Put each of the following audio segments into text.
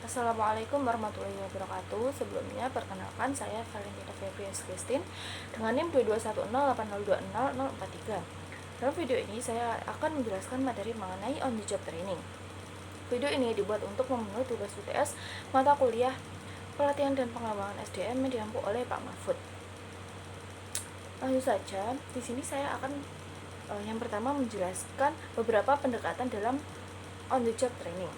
Assalamualaikum warahmatullahi wabarakatuh. Sebelumnya perkenalkan saya Valentina Febrias Christine dengan NIM 22108020043. Dalam video ini saya akan menjelaskan materi mengenai on the job training. Video ini dibuat untuk memenuhi tugas UTS mata kuliah pelatihan dan pengembangan SDM yang diampu oleh Pak Mahfud. Langsung saja, di sini saya akan yang pertama menjelaskan beberapa pendekatan dalam on the job training.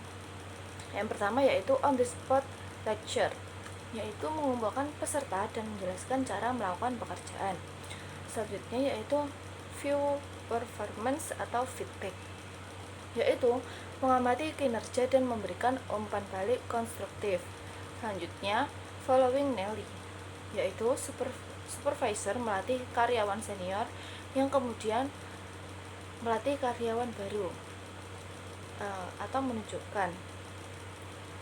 Yang pertama yaitu on the spot lecture, yaitu mengumpulkan peserta dan menjelaskan cara melakukan pekerjaan. Selanjutnya yaitu view performance atau feedback, yaitu mengamati kinerja dan memberikan umpan balik konstruktif. Selanjutnya following Nelly, yaitu supervisor melatih karyawan senior yang kemudian melatih karyawan baru atau menunjukkan.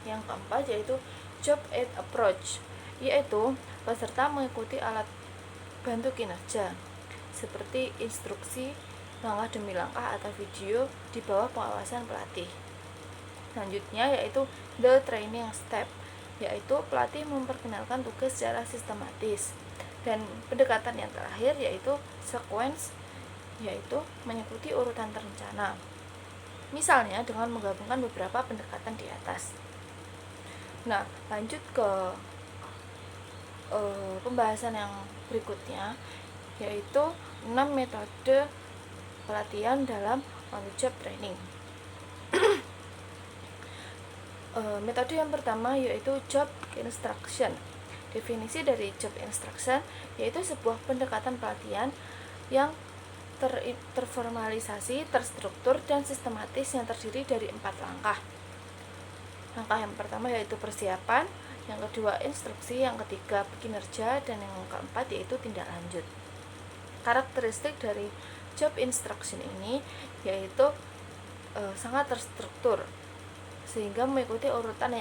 Yang keempat yaitu job aid approach, yaitu peserta mengikuti alat bantu kinerja seperti instruksi langkah demi langkah atau video di bawah pengawasan pelatih. Selanjutnya yaitu the training step, yaitu pelatih memperkenalkan tugas secara sistematis. Dan pendekatan yang terakhir yaitu sequence, yaitu mengikuti urutan terencana, misalnya dengan menggabungkan beberapa pendekatan di atas. Nah, lanjut ke pembahasan yang berikutnya, yaitu 6 metode pelatihan dalam on the job training. Metode yang pertama yaitu job instruction. Definisi dari job instruction yaitu sebuah pendekatan pelatihan yang terformalisasi, terstruktur, dan sistematis yang terdiri dari 4 langkah. Langkah yang pertama yaitu persiapan, yang kedua instruksi, yang ketiga kinerja, dan yang keempat yaitu tindak lanjut. Karakteristik dari job instruction ini yaitu sangat terstruktur sehingga mengikuti urutan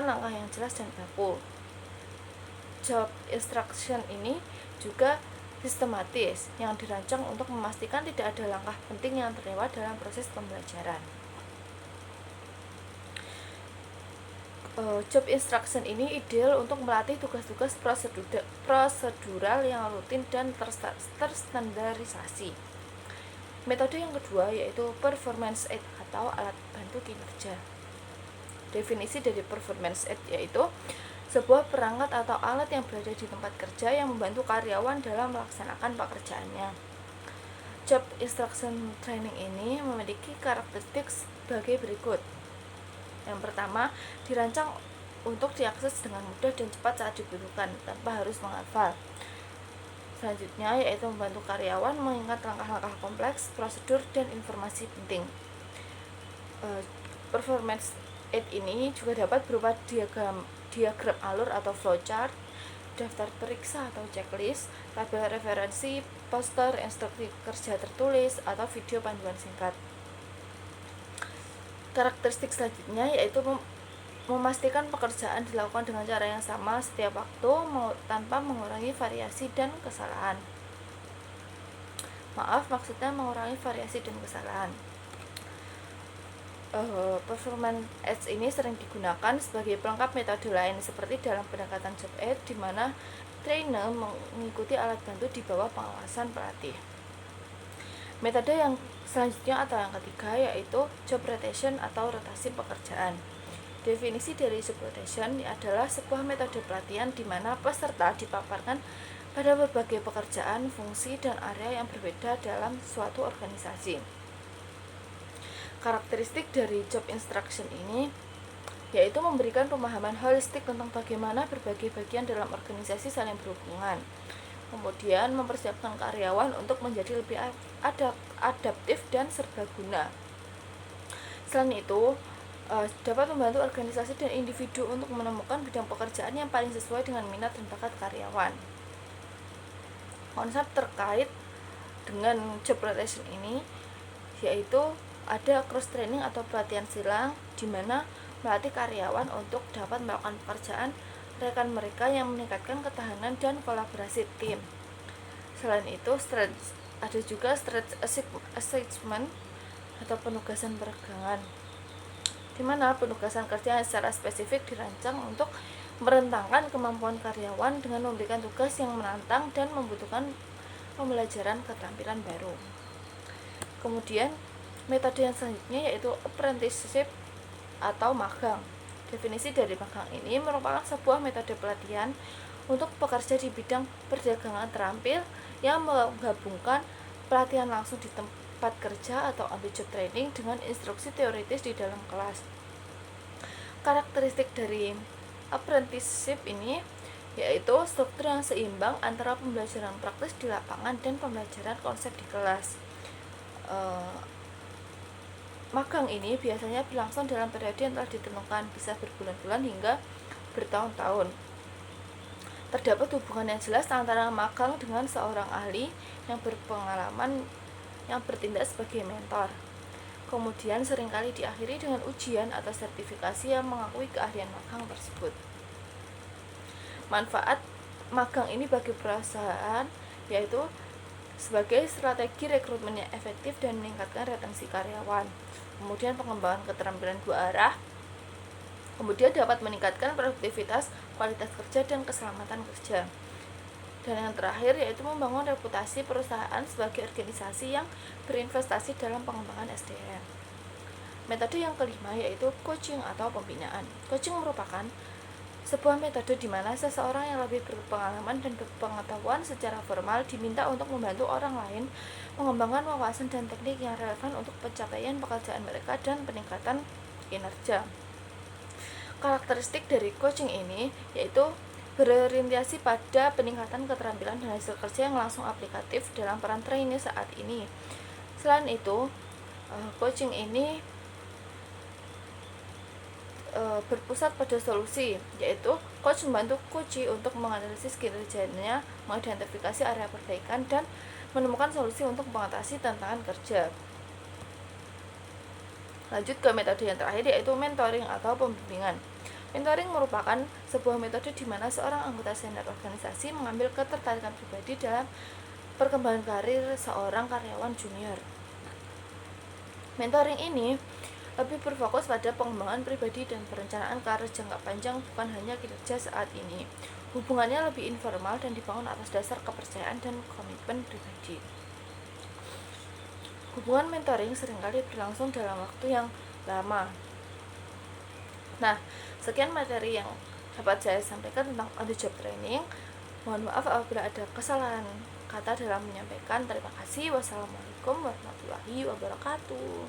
langkah yang jelas dan baku. Job instruction ini juga sistematis yang dirancang untuk memastikan tidak ada langkah penting yang terlewat dalam proses pembelajaran. Job instruction ini ideal untuk melatih tugas-tugas prosedural yang rutin dan terstandarisasi. Metode yang kedua yaitu performance aid atau alat bantu kinerja. Definisi dari performance aid yaitu sebuah perangkat atau alat yang berada di tempat kerja yang membantu karyawan dalam melaksanakan pekerjaannya. Job instruction training ini memiliki karakteristik sebagai berikut. Yang pertama, dirancang untuk diakses dengan mudah dan cepat saat dibutuhkan tanpa harus menghafal. Selanjutnya yaitu membantu karyawan mengingat langkah-langkah kompleks, prosedur, dan informasi penting. Performance aid ini juga dapat berupa diagram alur atau flowchart, daftar periksa atau checklist, tabel referensi, poster, instruksi kerja tertulis, atau video panduan singkat. Karakteristik selanjutnya yaitu memastikan pekerjaan dilakukan dengan cara yang sama setiap waktu tanpa mengurangi variasi dan kesalahan. Maksudnya mengurangi variasi dan kesalahan. Performance aids ini sering digunakan sebagai pelengkap metode lain seperti dalam pendekatan job aid, di mana trainer mengikuti alat bantu di bawah pengawasan pelatih. Metode yang selanjutnya atau yang ketiga yaitu job rotation atau rotasi pekerjaan. Definisi dari job rotation adalah sebuah metode pelatihan di mana peserta dipaparkan pada berbagai pekerjaan, fungsi, dan area yang berbeda dalam suatu organisasi. Karakteristik dari job instruction ini yaitu memberikan pemahaman holistik tentang bagaimana berbagai bagian dalam organisasi saling berhubungan. Kemudian mempersiapkan karyawan untuk menjadi lebih adaptif dan serbaguna. Selain itu, dapat membantu organisasi dan individu untuk menemukan bidang pekerjaan yang paling sesuai dengan minat dan bakat karyawan. Konsep terkait dengan job rotation ini yaitu ada cross training atau pelatihan silang, di mana melatih karyawan untuk dapat melakukan pekerjaan rekan mereka yang meningkatkan ketahanan dan kolaborasi tim. Selain itu, ada juga stretch assignment atau penugasan peregangan. di mana penugasan kerja secara spesifik dirancang untuk merentangkan kemampuan karyawan dengan memberikan tugas yang menantang dan membutuhkan pembelajaran keterampilan baru. Kemudian metode yang selanjutnya yaitu apprenticeship atau magang. Definisi dari magang ini merupakan sebuah metode pelatihan untuk pekerja di bidang perdagangan terampil yang menggabungkan pelatihan langsung di tempat kerja atau on the job training dengan instruksi teoritis di dalam kelas. Karakteristik dari apprenticeship ini yaitu struktur yang seimbang antara pembelajaran praktis di lapangan dan pembelajaran konsep di kelas. Magang ini biasanya berlangsung dalam periode yang telah ditentukan, bisa berbulan-bulan hingga bertahun-tahun. Terdapat hubungan yang jelas antara magang dengan seorang ahli yang berpengalaman yang bertindak sebagai mentor. Kemudian seringkali diakhiri dengan ujian atau sertifikasi yang mengakui keahlian magang tersebut. Manfaat magang ini bagi perusahaan yaitu sebagai strategi rekrutmen yang efektif dan meningkatkan retensi karyawan. Kemudian pengembangan keterampilan dua arah. Kemudian dapat meningkatkan produktivitas, kualitas kerja, dan keselamatan kerja. Dan yang terakhir yaitu membangun reputasi perusahaan sebagai organisasi yang berinvestasi dalam pengembangan SDM. Metode yang kelima yaitu coaching atau pembinaan. Coaching merupakan sebuah metode di mana seseorang yang lebih berpengalaman dan berpengetahuan secara formal diminta untuk membantu orang lain mengembangkan wawasan dan teknik yang relevan untuk pencapaian pekerjaan mereka dan peningkatan kinerja. Karakteristik dari coaching ini yaitu berorientasi pada peningkatan keterampilan dan hasil kerja yang langsung aplikatif dalam peran trainee saat ini. Selain itu, coaching ini berpusat pada solusi, yaitu coach membantu coachee untuk menganalisis kinerjanya, mengidentifikasi area perbaikan, dan menemukan solusi untuk mengatasi tantangan kerja. Lanjut ke metode yang terakhir yaitu mentoring atau pembimbingan. Mentoring merupakan sebuah metode di mana seorang anggota senior organisasi mengambil ketertarikan pribadi dalam perkembangan karir seorang karyawan junior. Mentoring ini lebih berfokus pada pengembangan pribadi dan perencanaan karir jangka panjang, bukan hanya kinerja saat ini. Hubungannya lebih informal dan dibangun atas dasar kepercayaan dan komitmen pribadi. Hubungan mentoring seringkali berlangsung dalam waktu yang lama. Nah, sekian materi yang dapat saya sampaikan tentang on the job training. Mohon maaf apabila ada kesalahan kata dalam menyampaikan. Terima kasih. Wassalamualaikum warahmatullahi wabarakatuh.